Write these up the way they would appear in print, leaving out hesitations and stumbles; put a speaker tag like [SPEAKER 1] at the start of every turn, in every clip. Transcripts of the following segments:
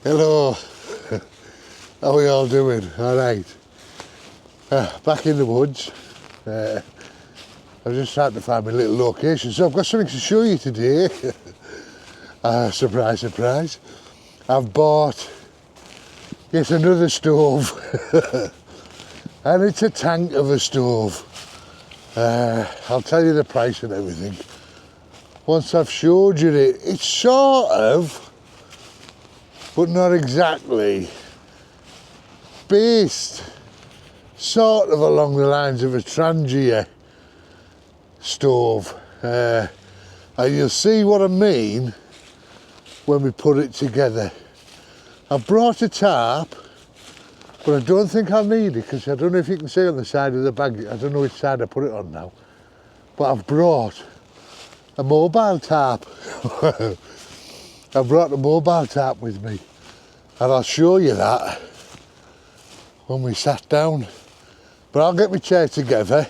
[SPEAKER 1] Hello, how are we all doing? Alright, back in the woods. I'm just trying to find my little location, so I've got something to show you today. Surprise, surprise. I've bought yet another stove, and it's a tank of a stove. I'll tell you the price and everything once I've showed you it. It's sort of, but not exactly, based sort of along the lines of a Trangia stove. And you'll see what I mean when we put it together. I've brought a tarp, but I don't think I'll need it because I don't know if you can see on the side of the bag. I don't know which side I put it on now, but I've brought a mobile tarp. I've brought a mobile tarp with me, and I'll show you that when we sat down. But I'll get my chair together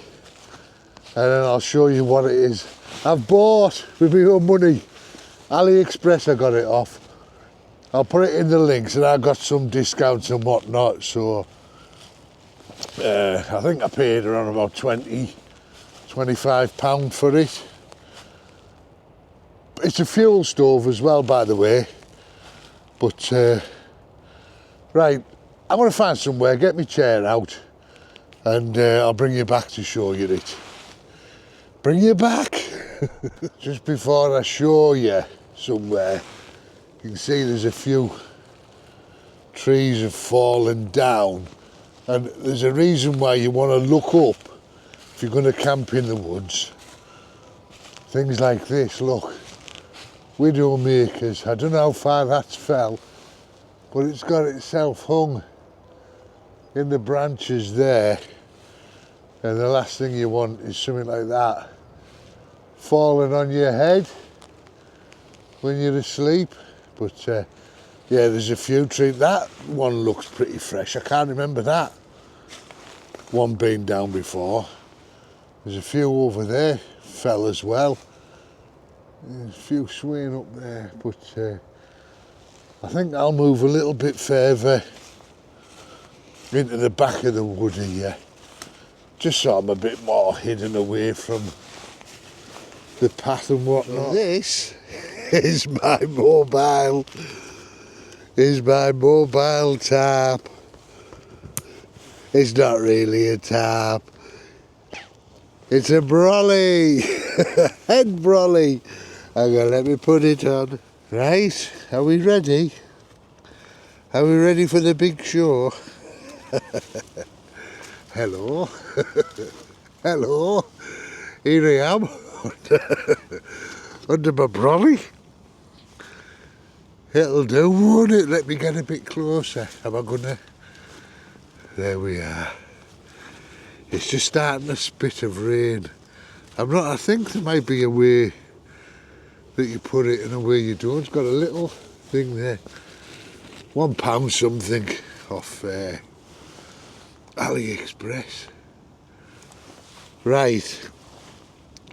[SPEAKER 1] and then I'll show you what it is. I've bought with my own money. AliExpress I got it off. I'll put it in the links, and I got some discounts and whatnot, so I think I paid around about £25 for it. It's a fuel stove as well, by the way. But right, I'm going to find somewhere, get my chair out, and I'll bring you back to show you it. Bring you back. Just before I show you somewhere, you can see there's a few trees have fallen down, and there's a reason why you want to look up if you're going to camp in the woods. Things like this, look. Widowmakers, I don't know how far that's fell, but it's got itself hung in the branches there, and the last thing you want is something like that falling on your head when you're asleep. But yeah, there's a few trees. That one looks pretty fresh. I can't remember that one being down before. There's a few over there fell as well. There's a few swaying up there, but I think I'll move a little bit further into the back of the wood here, just so I'm a bit more hidden away from the path and whatnot. This is my mobile tarp. It's not really a tarp. It's a brolly, head brolly. I'm gonna let me put it on. Right, are we ready? Are we ready for the big show? Hello, hello, here I am, under my brolly. It'll do, won't it? Let me get a bit closer. Am I gonna? There we are. It's just starting a spit of rain. I think there might be a way that you put it and a way you don't. It's got a little thing there. £1 something off AliExpress. Right,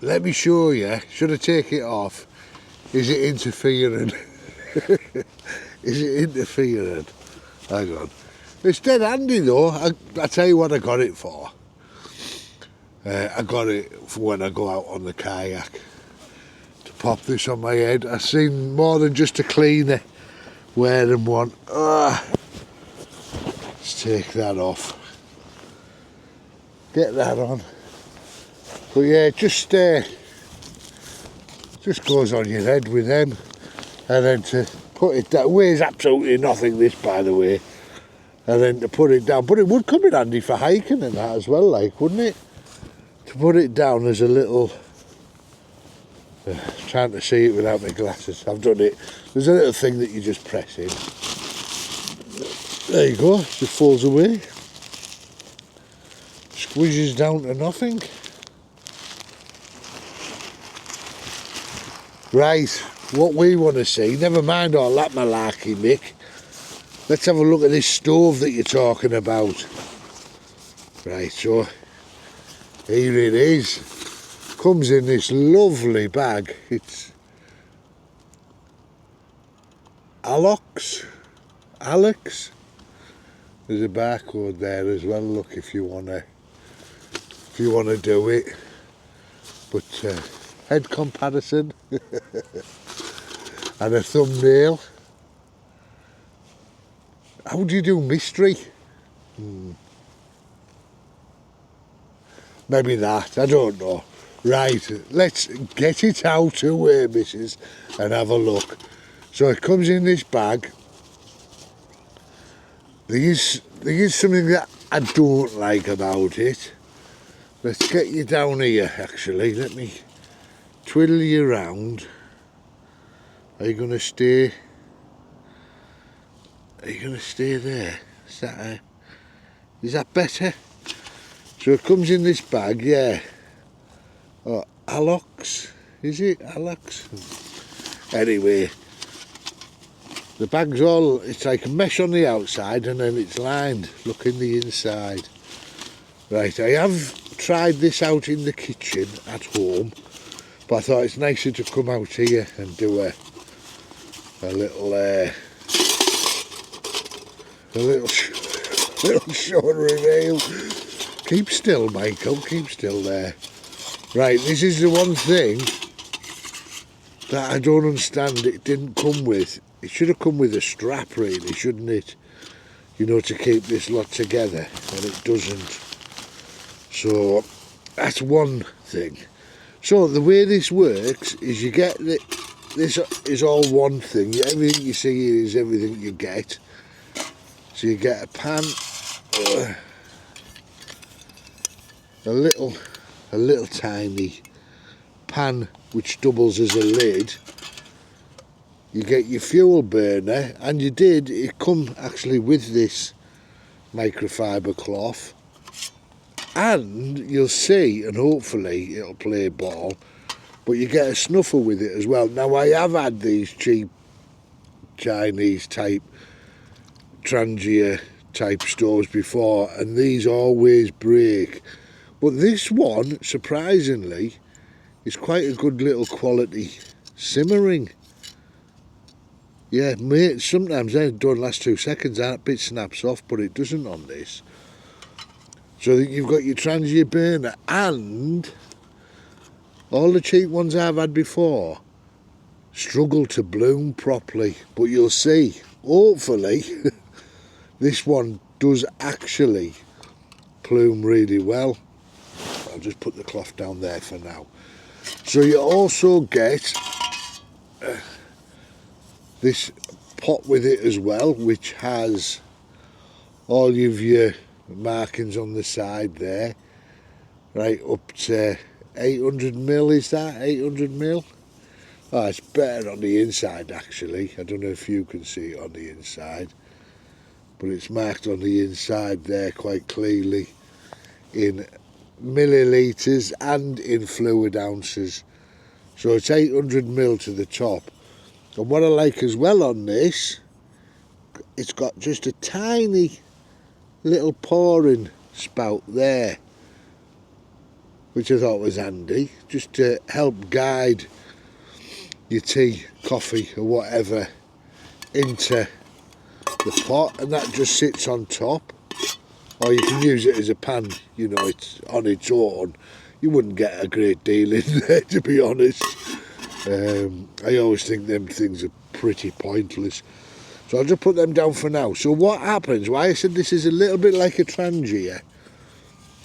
[SPEAKER 1] let me show you. Should I take it off? Is it interfering? Is it interfering? Hang on. It's dead handy though. I tell you what I got it for. I got it for when I go out on the kayak, to pop this on my head. I've seen more than just a cleaner wearing one. Let's take that off. Get that on. But yeah, just goes on your head with them, and then to put it down, weighs absolutely nothing, this, by the way, and then to put it down. But it would come in handy for hiking and that as well, like, wouldn't it? To put it down, there's a little, trying to see it without my glasses, I've done it. There's a little thing that you just press in. There you go, it just falls away. Squeezes down to nothing. Right, what we want to see, never mind all that malarkey, Mick. Let's have a look at this stove that you're talking about. Right, so here it is. Comes in this lovely bag. It's Aloc Alex. There's a barcode there as well. Look, if you wanna do it. But head comparison and a thumbnail. How do you do mystery? Maybe that, I don't know. Right, let's get it out away, missus, and have a look. So it comes in this bag. There is something that I don't like about it. Let's get you down here, actually. Let me twiddle you around. Are you going to stay? Are you going to stay there? Is that better? So it comes in this bag, yeah. Oh, Aloc's, is it? Aloc's? Anyway, the bag's all, it's like a mesh on the outside and then it's lined. Look in the inside. Right, I have tried this out in the kitchen at home, but I thought it's nicer to come out here and do a little short reveal. Keep still, Michael, keep still there. Right, this is the one thing that I don't understand it didn't come with. It should have come with a strap, really, shouldn't it? You know, to keep this lot together, and it doesn't. So that's one thing. So the way this works is you get this is all one thing. Everything you see here is everything you get. So you get a pan, a little tiny pan which doubles as a lid. You get your fuel burner, and it come actually with this microfiber cloth. And you'll see, and hopefully it'll play ball, but you get a snuffer with it as well. Now, I have had these cheap Chinese type Trangia type stoves before, and these always break. But this one, surprisingly, is quite a good little quality simmering. Yeah, mate, sometimes they don't last 2 seconds, that bit snaps off, but it doesn't on this. So you've got your Trangia burner, and all the cheap ones I've had before struggle to bloom properly. But you'll see, hopefully, this one does actually plume really well. I'll just put the cloth down there for now. So you also get this pot with it as well, which has all of your markings on the side there, right up to 800mm. Is that 800mm? Oh, it's better on the inside, actually. I don't know if you can see it on the inside, but it's marked on the inside there quite clearly in millilitres and in fluid ounces. So it's 800ml to the top. And what I like as well on this, it's got just a tiny little pouring spout there, which I thought was handy, just to help guide your tea, coffee or whatever into the pot, and that just sits on top. Or you can use it as a pan, you know, it's on its own. You wouldn't get a great deal in there, to be honest. I always think them things are pretty pointless. So I'll just put them down for now. So what happens, why I said this is a little bit like a Trangia,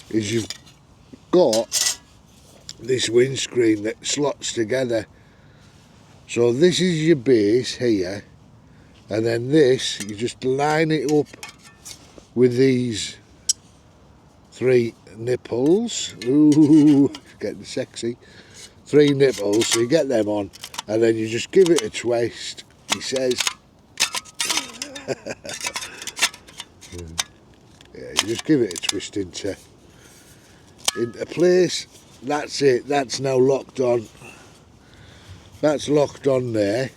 [SPEAKER 1] is you've got this windscreen that slots together. So this is your base here, and then this, you just line it up with these 3 nipples. Ooh, getting sexy. 3 nipples, so you get them on, and then you just give it a twist, he says. Yeah, you just give it a twist into place. That's it, that's now locked on. That's locked on there.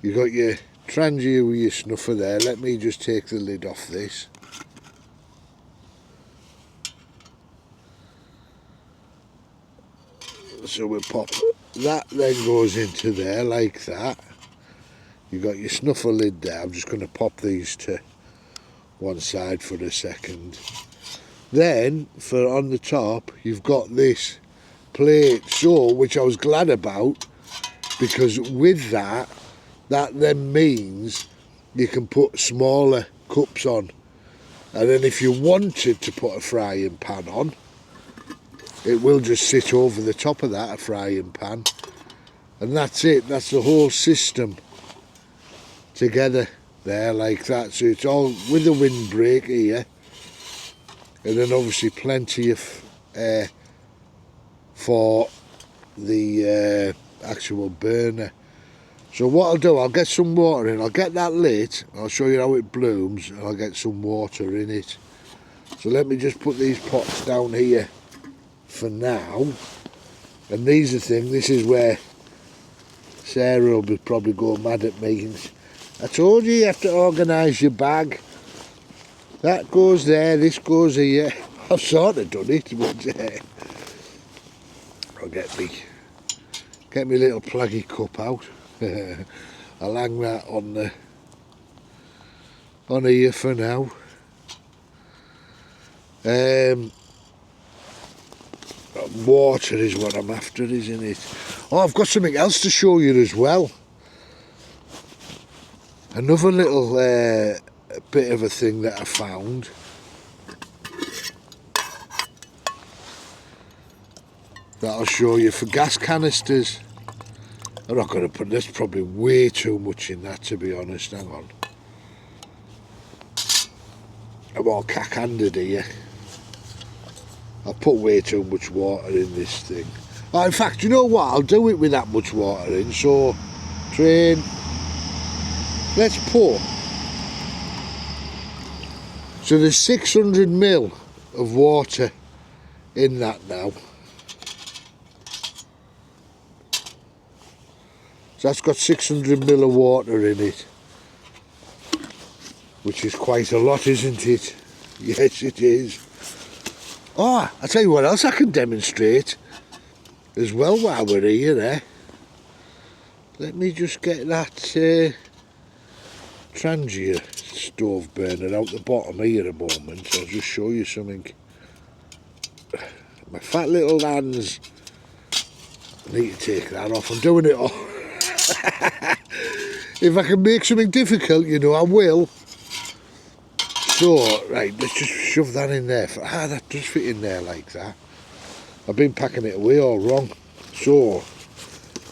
[SPEAKER 1] You've got your Trangia with your snuffer there. Let me just take the lid off this. So we'll pop that, then goes into there like that. You've got your snuffer lid there. I'm just going to pop these to one side for a second. Then, for on the top, you've got this plate, so, which I was glad about, because with that then means you can put smaller cups on. And then if you wanted to put a frying pan on, it will just sit over the top of that, a frying pan. And that's it, that's the whole system together there like that. So it's all with a windbreak here, and then obviously plenty of air for the actual burner. So what I'll do, I'll get some water in, I'll get that lit, I'll show you how it blooms, and I'll get some water in it. So let me just put these pots down here for now. And these are things, this is where Sarah will be probably go mad at me. I told you you have to organise your bag. That goes there, this goes here. I've sort of done it, but I'll get me little pluggy cup out. I'll hang that on here for now. Water is what I'm after, isn't it? Oh, I've got something else to show you as well. Another little bit of a thing that I found. That I'll show you for gas canisters. I'm not going to put this, probably way too much in that, to be honest. Hang on. I'm all cack-handed here. I'll put way too much water in this thing. Oh, in fact, you know what? I'll do it with that much water in. So, train. Let's pour. So there's 600 ml of water in that now. So that's got 600 ml of water in it, which is quite a lot, isn't it? Yes, it is. Oh, I'll tell you what else I can demonstrate as well while we're here, eh? Let me just get that Trangia stove burner out the bottom here a moment. I'll just show you something. My fat little hands, I need to take that off. I'm doing it all. If I can make something difficult, you know, I will. So, right, let's just shove that in there. That does fit in there like that. I've been packing it away all wrong. So,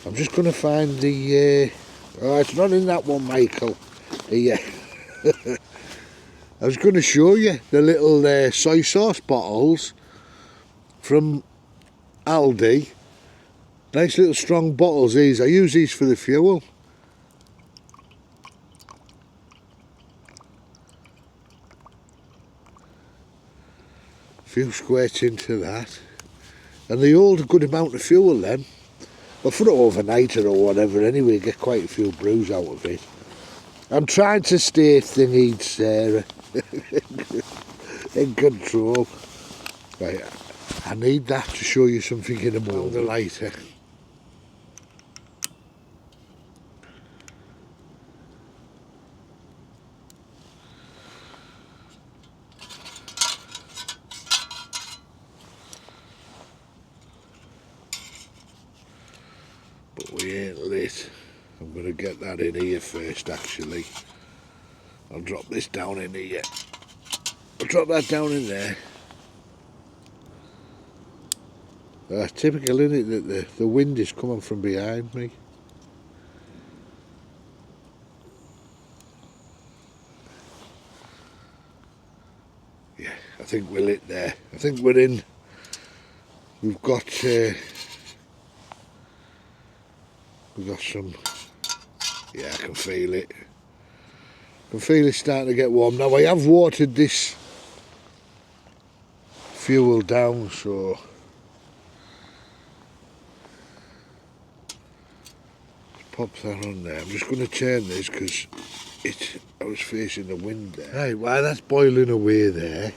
[SPEAKER 1] I'm just going to find the... oh, it's not in that one, Michael. Yeah. I was going to show you the little soy sauce bottles from Aldi. Nice little strong bottles, these. I use these for the fuel. A few squirts into that. And they hold a good amount of fuel then. Well, for an overnighter or whatever anyway, get quite a few brews out of it. I'm trying to stay thingied, Sarah. In control. Right, I need that to show you something in a moment. The lighter. But we ain't lit. I'm going to get that in here first, actually. I'll drop this down in here. I'll drop that down in there. Typical, isn't it, that the wind is coming from behind me. Yeah, I think we're lit there. I think we're in. We've got some. Yeah, I can feel it. I can feel it starting to get warm. Now I have watered this fuel down, so pop that on there. I'm just going to turn this because I was facing the wind there. Right, while that's boiling away there,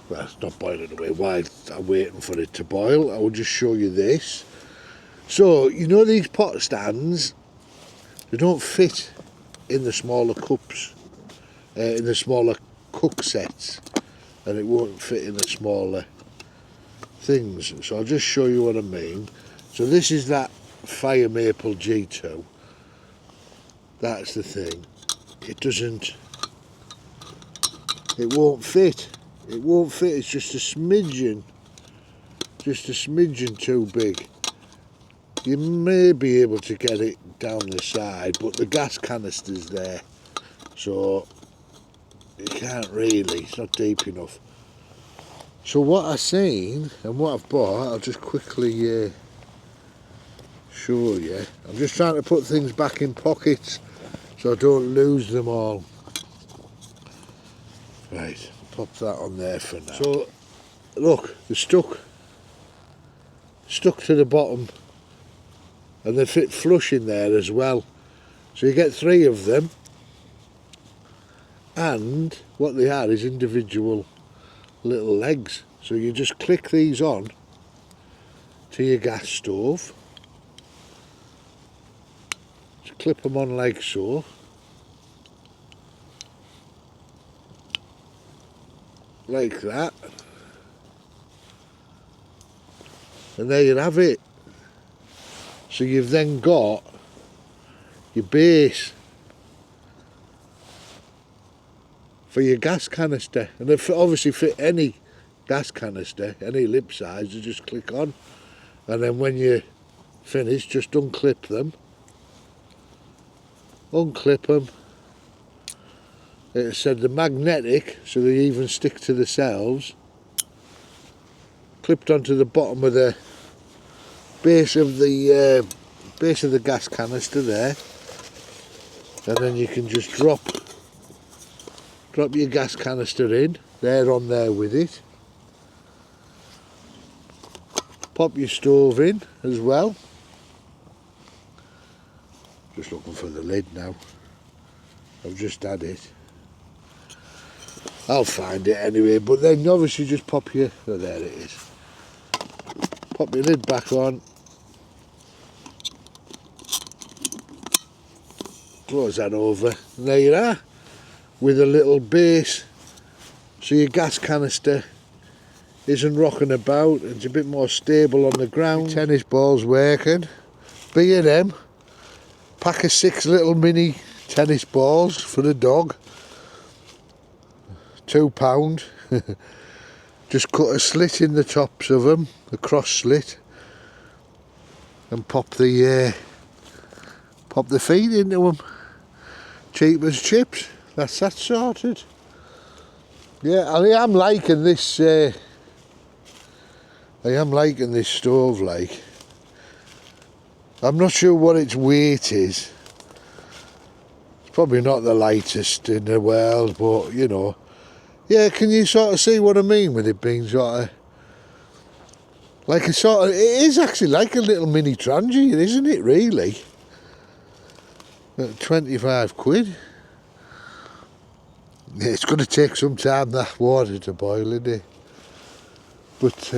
[SPEAKER 1] well, it's not boiling away, while I'm waiting for it to boil, I will just show you this. So, you know these pot stands, they don't fit in the smaller cups, in the smaller cook sets, and it won't fit in the smaller things. So I'll just show you what I mean. So this is that Fire Maple G2. That's the thing. It won't fit. It won't fit. It's just a smidgen too big. You may be able to get it down the side, but the gas canister's there, so you can't really. It's not deep enough. So what I've seen and what I've bought, I'll just quickly show you. I'm just trying to put things back in pockets so I don't lose them all. Right, pop that on there for now. So look, they're stuck to the bottom, and they fit flush in there as well. So you get 3 of them, and what they are is individual little legs. So you just click these on to your gas stove. Just clip them on like so. Like that. And there you have it. So you've then got your base for your gas canister, and it obviously fit any gas canister, any lip size. You just click on, and then when you finish, just unclip them. It said they're magnetic, so they even stick to themselves. Clipped onto the bottom of the base of the gas canister there, and then you can just drop your gas canister in. They're on there with it. Pop your stove in as well. Just looking for the lid now. I've just had it. I'll find it anyway, but then obviously just pop your, oh there it is. Pop your lid back on. Close that over, and there you are, with a little base, so your gas canister isn't rocking about. It's a bit more stable on the ground. Your tennis balls working. B&M, pack of 6 little mini tennis balls for the dog, £2. Just cut a slit in the tops of them, a cross slit, and pop the feet into them. Cheap as chips. That's that sorted. Yeah, I am liking this. Stove. Like, I'm not sure what its weight is. It's probably not the lightest in the world, but you know. Yeah, can you sort of see what I mean with it being sort of like a sort of? It is actually like a little mini transient, isn't it? Really. At 25 quid. Yeah, it's going to take some time, that water to boil, isn't it? But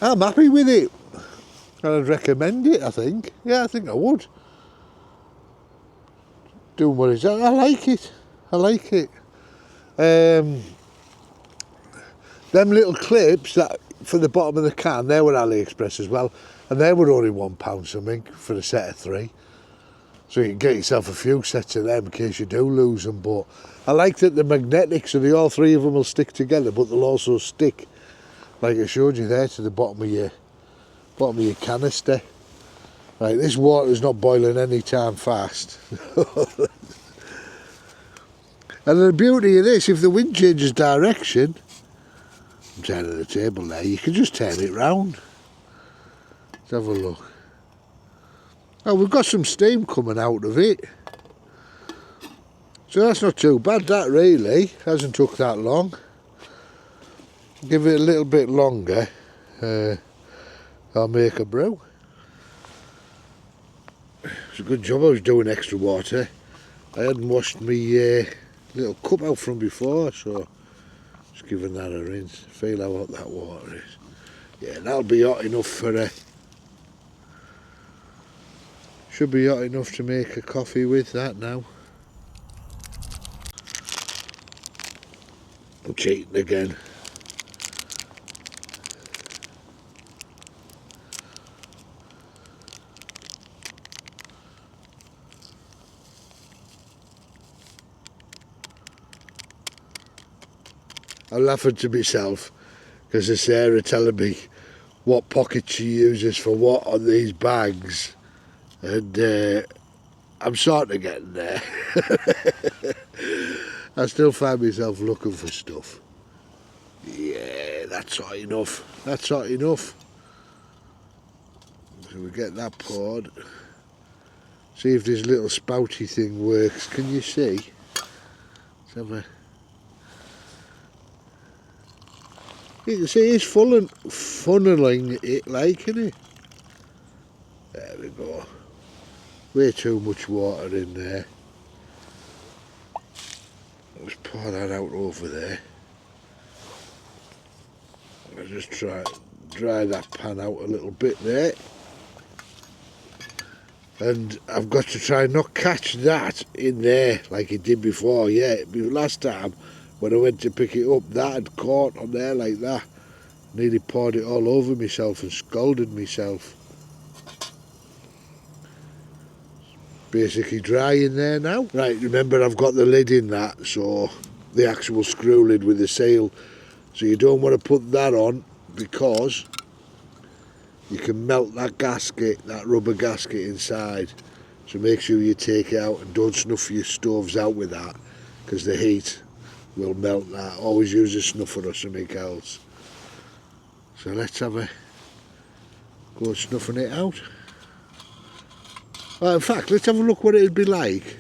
[SPEAKER 1] I'm happy with it. I'd recommend it, I think. Yeah, I think I would. Doing what it's, I like it. I like it. Them little clips that for the bottom of the can, they were AliExpress as well, and they were only £1 something for a set of 3. So you can get yourself a few sets of them in case you do lose them. But I like that they're magnetic, so all 3 of them will stick together, but they'll also stick, like I showed you there, to the bottom of your canister. Right, this water's not boiling any time fast. And the beauty of this, if the wind changes direction, I'm turning the table there, you can just turn it round. Let's have a look. Oh, we've got some steam coming out of it. So that's not too bad, that really. Hasn't took that long. Give it a little bit longer, I'll make a brew. It's a good job I was doing extra water. I hadn't washed my little cup out from before, so just giving that a rinse. Feel how hot that water is. Yeah, that'll be hot enough for Should be hot enough to make a coffee with that now. I'm cheating again. I'm laughing to myself because of Sarah telling me what pocket she uses for what on these bags, and I'm sort of getting there. I still find myself looking for stuff. Yeah, that's hot enough. That's hot enough. So we get that poured. See if this little spouty thing works. Can you see? Let's have a... You can see it's funneling it like, isn't it? There we go. Way too much water in there. Let's pour that out over there. I'll just dry that pan out a little bit there. And I've got to try and not catch that in there like it did before. Yeah, last time when I went to pick it up, that had caught on there like that. Nearly poured it all over myself and scalded myself. Basically dry in there now. Right, remember I've got the lid in that, so the actual screw lid with the seal. So you don't want to put that on because you can melt that gasket, that rubber gasket inside. So make sure you take it out and don't snuff your stoves out with that because the heat will melt that. Always use a snuffer or something else. So let's have a go snuffing it out. In fact, let's have a look what it'd be like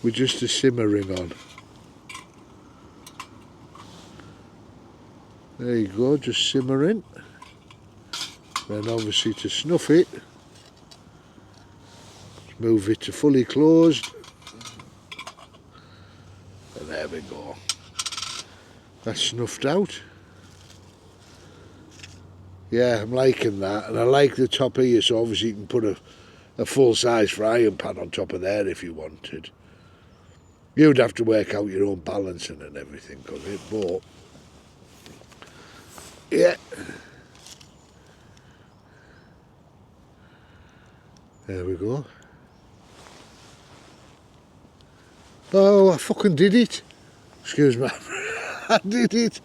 [SPEAKER 1] with just a simmering on. There you go, just simmering. Then obviously to snuff it, move it to fully closed. And there we go. That's snuffed out. Yeah, I'm liking that, and I like the top here, so obviously you can put a full-size frying pan on top of there if you wanted. You'd have to work out your own balancing and everything of it, but yeah. There we go. Oh, I fucking did it. Excuse me. I did it.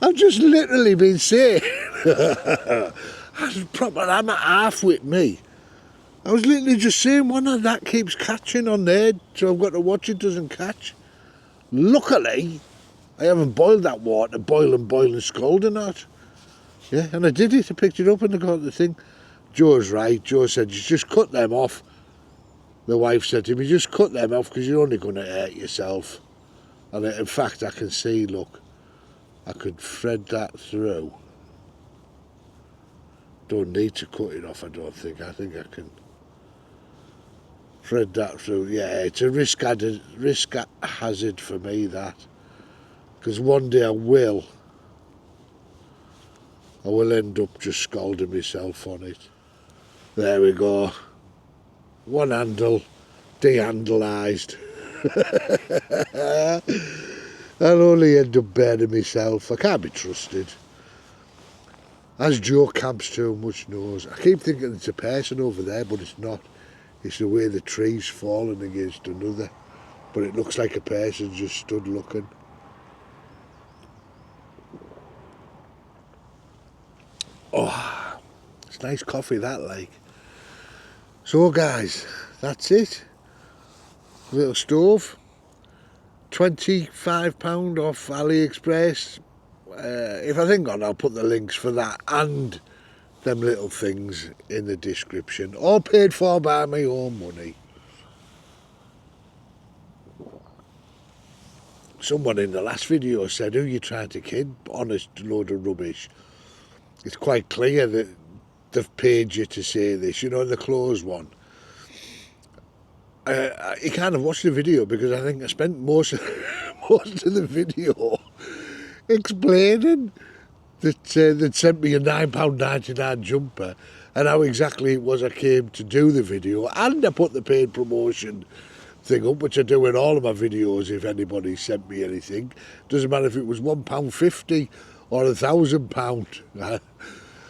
[SPEAKER 1] I've just literally been saying. That's proper, I'm at half with me. I was literally just saying one of that keeps catching on there, so I've got to watch it doesn't catch. Luckily, I haven't boiled that water, boiling, scalding hot. Yeah, and I did it, I picked it up and I got the thing. Joe's right, Joe said, you just cut them off. The wife said to me, just cut them off because you're only going to hurt yourself. And in fact, I can see, look, I could thread that through. Don't need to cut it off, I don't think. I think I can thread that through. Yeah, it's a risk hazard for me, that. Because one day I will end up just scalding myself on it. There we go. One handle, de-handleised. I'll only end up burning myself. I can't be trusted. As Joe camps too much knows. I keep thinking it's a person over there, but it's not. It's the way the tree's falling against another. But it looks like a person just stood looking. Oh, it's nice coffee that, like. So guys, that's it. Little stove. £25 off AliExpress. If I think on, I'll put the links for that and them little things in the description. All paid for by my own money. Someone in the last video said, who you trying to kid? Honest load of rubbish. It's quite clear that they've paid you to say this, you know, in the closed one. You kind of watched the video because I think I spent most of the video explaining that they'd sent me a £9.99 jumper and how exactly it was I came to do the video, and I put the paid promotion thing up, which I do in all of my videos if anybody sent me anything. Doesn't matter if it was £1.50 or £1,000.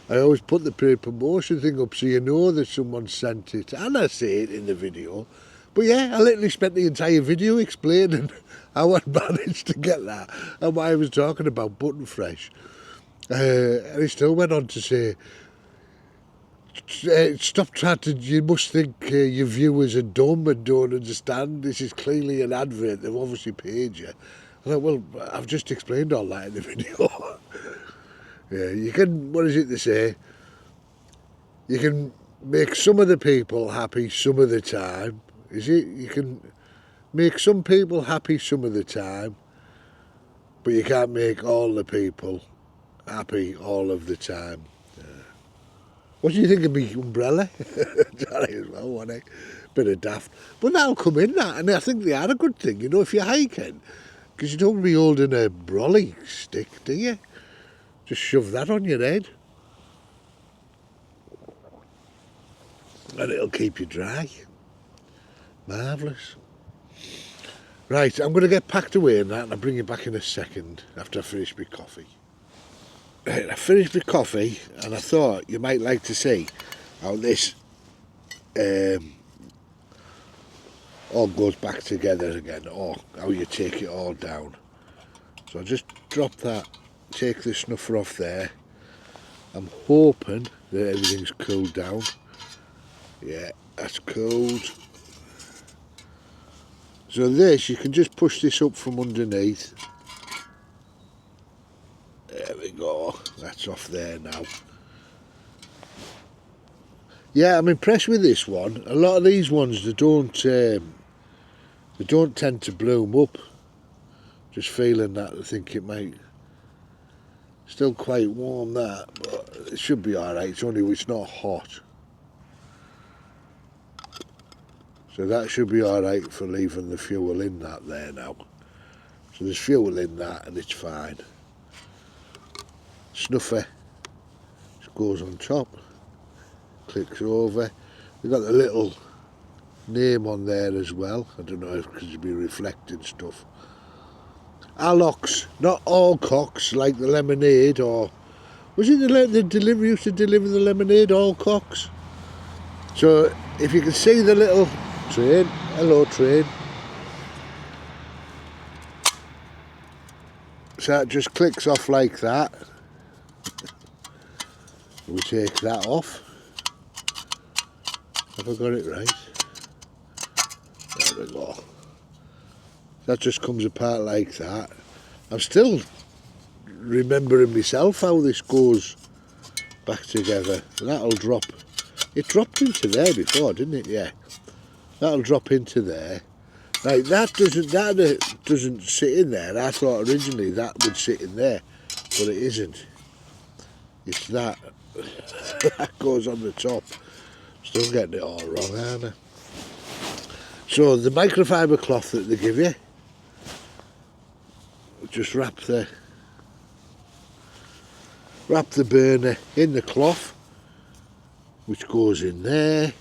[SPEAKER 1] I always put the paid promotion thing up so you know that someone sent it, and I say it in the video. But yeah, I literally spent the entire video explaining how I managed to get that and why I was talking about button fresh. And he still went on to say, stop trying to, you must think your viewers are dumb and don't understand. This is clearly an advert, they've obviously paid you. I thought, well, I've just explained all that in the video. Yeah, you can, what is it they say? You can make some of the people happy some of the time. Is it? You can make some people happy some of the time, but you can't make all the people happy all of the time. What do you think of me umbrella? Johnny as well, wasn't it? Bit of daft. But that'll come in, that, and I think they are a good thing, you know, if you're hiking, because you don't want to be holding a brolly stick, do you? Just shove that on your head. And it'll keep you dry. Marvellous. Right, I'm going to get packed away in that, and I'll bring you back in a second after I finish my coffee. Right, I finished my coffee, and I thought you might like to see how this all goes back together again, or how you take it all down. So I just drop that, take the snuffer off there. I'm hoping that everything's cooled down. Yeah, that's cooled. So this, you can just push this up from underneath. There we go, that's off there now. Yeah, I'm impressed with this one. A lot of these ones, they don't tend to bloom up. Just feeling that, I think it might. Still quite warm, that, but it should be alright. It's not hot. So that should be alright for leaving the fuel in that there now. So there's fuel in that and it's fine. Snuffer just goes on top, clicks over. We've got the little name on there as well. I don't know if it could be reflecting stuff. Aloc's, not all cocks like the lemonade, or was it the delivery used to deliver the lemonade, all cocks? So if you can see the little train, hello train. So that just clicks off like that. We take that off. Have I got it right? There we go. That just comes apart like that. I'm still remembering myself how this goes back together. That'll drop. It dropped into there before, didn't it? Yeah. That'll drop into there. Right, that doesn't sit in there. I thought originally that would sit in there, but it isn't. It's that. That goes on the top. Still getting it all wrong, aren't I? So the microfiber cloth that they give you, just wrap the burner in the cloth, which goes in there.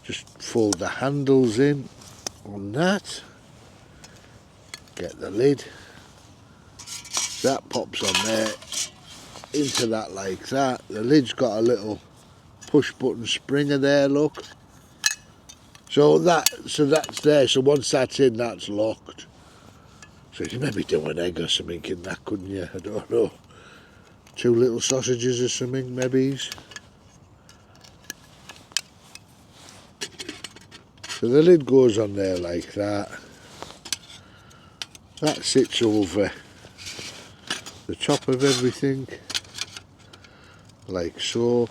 [SPEAKER 1] Just fold the handles in on that. Get the lid. That pops on there into that like that. The lid's got a little push button springer there, look. So that's there. So once that's in, that's locked. So you can maybe do an egg or something in that, couldn't you? I don't know. 2 little sausages or something, maybe. So the lid goes on there like that. That sits over the top of everything, like so.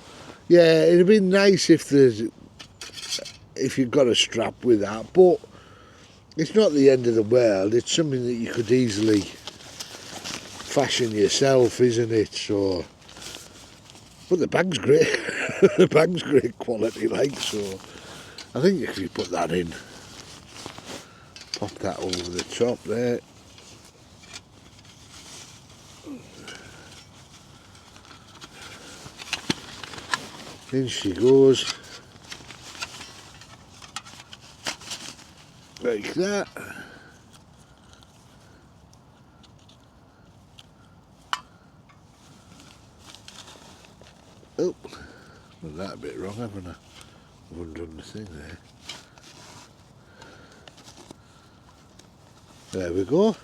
[SPEAKER 1] Yeah, it'd be nice if you've got a strap with that, but it's not the end of the world. It's something that you could easily fashion yourself, isn't it? So, but the bag's great. The bag's great quality, like so. I think if you put that in, pop that over the top there. In she goes. Like that. Oh, done that a bit wrong, haven't I? I've undone the thing there. There we go.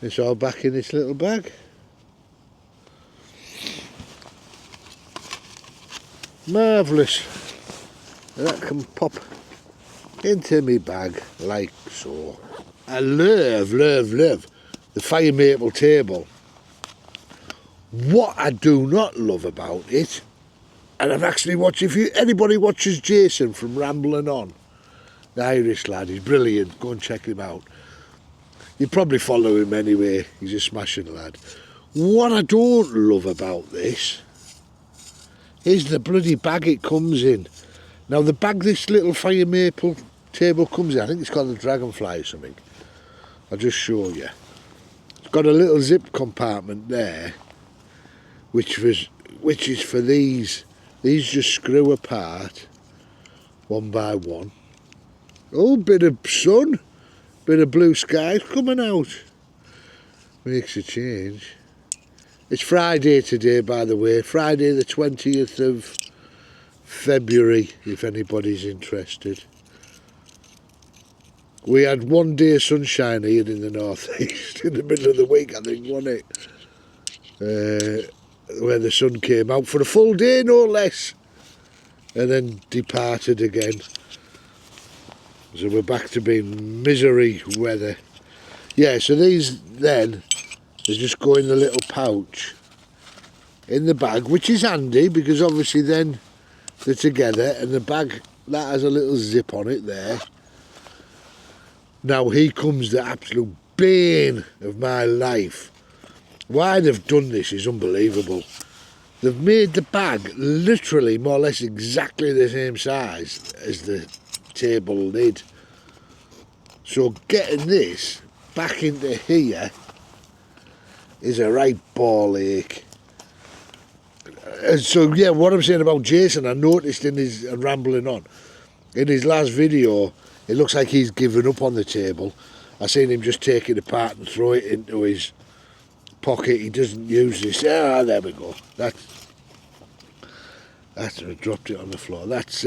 [SPEAKER 1] It's all back in this little bag. Marvellous. That can pop into my bag like so. I love the fire maple table. What I do not love about it, and I've actually watched, if anybody watches Jason from Rambling On, the Irish lad, he's brilliant, go and check him out. You probably follow him anyway, he's a smashing lad. What I don't love about this is the bloody bag it comes in. Now the bag this little fire maple table comes in, I think it's called the Dragonfly or something. I'll just show you. It's got a little zip compartment there, which is for these. These just screw apart one by one. Oh, bit of sun, bit of blue sky coming out. Makes a change. It's Friday today, by the way, Friday the 20th of February, if anybody's interested. We had 1 day of sunshine here in the northeast, in the middle of the week, I think, wasn't it? Where the sun came out for a full day, no less, and then departed again. So we're back to being misery weather. Yeah, so these then, they just go in the little pouch in the bag, which is handy because obviously then they're together, and the bag, that has a little zip on it there. Now here comes the absolute bane of my life. Why they've done this is unbelievable. They've made the bag literally more or less exactly the same size as the table lid. So getting this back into here is a right ball ache. And so yeah, what I'm saying about Jason, I noticed in his Rambling On, in his last video, it looks like he's given up on the table. I seen him just take it apart and throw it into his pocket. He doesn't use this. Ah, there we go. That's I dropped it on the floor. That's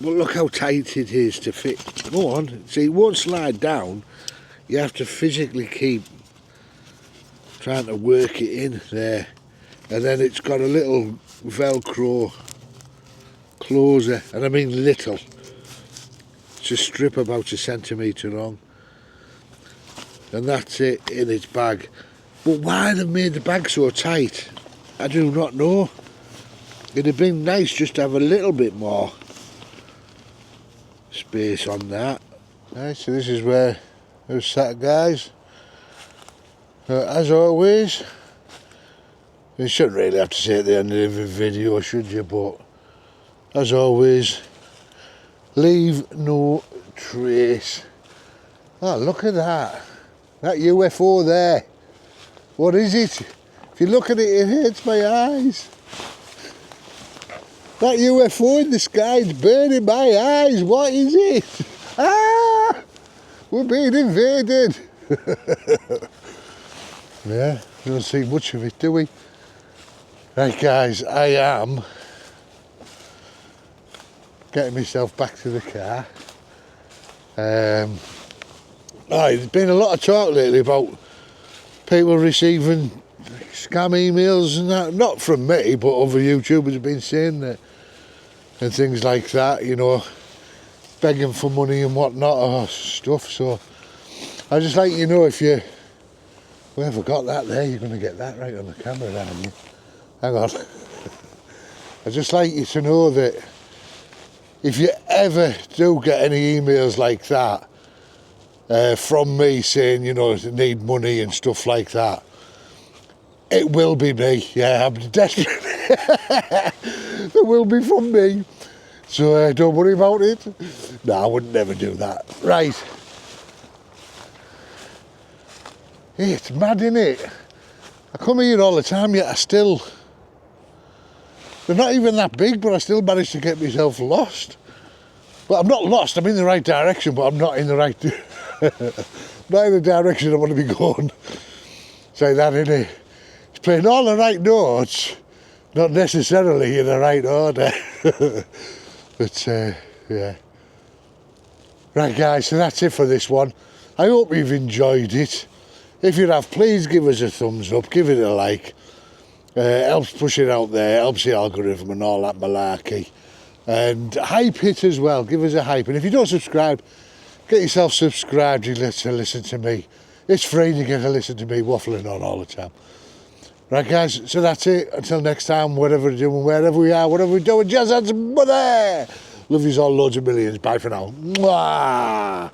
[SPEAKER 1] but look how tight it is to fit. Go on. See, it won't slide down. You have to physically keep trying to work it in there. And then it's got a little Velcro closer, and I mean little. It's a strip about a centimetre long. And that's it in its bag. But why they've made the bag so tight, I do not know. It'd have been nice just to have a little bit more space on that. Right, so this is where we're sat, guys. As always, you shouldn't really have to say at the end of the video, should you? But as always, leave no trace. Oh, look at that. That UFO there. What is it? If you look at it, it hurts my eyes. That UFO in the sky is burning my eyes. What is it? Ah! We're being invaded. Yeah, we don't see much of it, do we? Right, guys, I am getting myself back to the car. There's been a lot of talk lately about people receiving scam emails and that. Not from me, but other YouTubers have been saying that, and things like that, you know, begging for money and whatnot or stuff. So I just like you know, if you whoever got that there, you're going to get that right on the camera, aren't you? Hang on. I just like you to know that if you ever do get any emails like that from me saying, you know, need money and stuff like that, it will be me. Yeah, I'm desperate. It will be from me. So don't worry about it. No, I would never do that. Right. It's mad, innit? I come here all the time, yet they're not even that big, but I still manage to get myself lost. Well, I'm not lost, I'm in the right direction, but I'm not in the right, not in the direction I want to be going. Say that, innit? It's playing all the right notes, not necessarily in the right order. But, yeah. Right, guys, so that's it for this one. I hope you've enjoyed it. If you have, please give us a thumbs up, give it a like. Helps push it out there, helps the algorithm and all that malarkey. And hype it as well, give us a hype. And if you don't subscribe, get yourself subscribed to listen to me. It's free and you get to listen to me waffling on all the time. Right, guys, so that's it. Until next time, whatever we're doing, wherever we are, whatever we're doing, jazz hands, mother! Love yous all loads of millions. Bye for now. Mwah!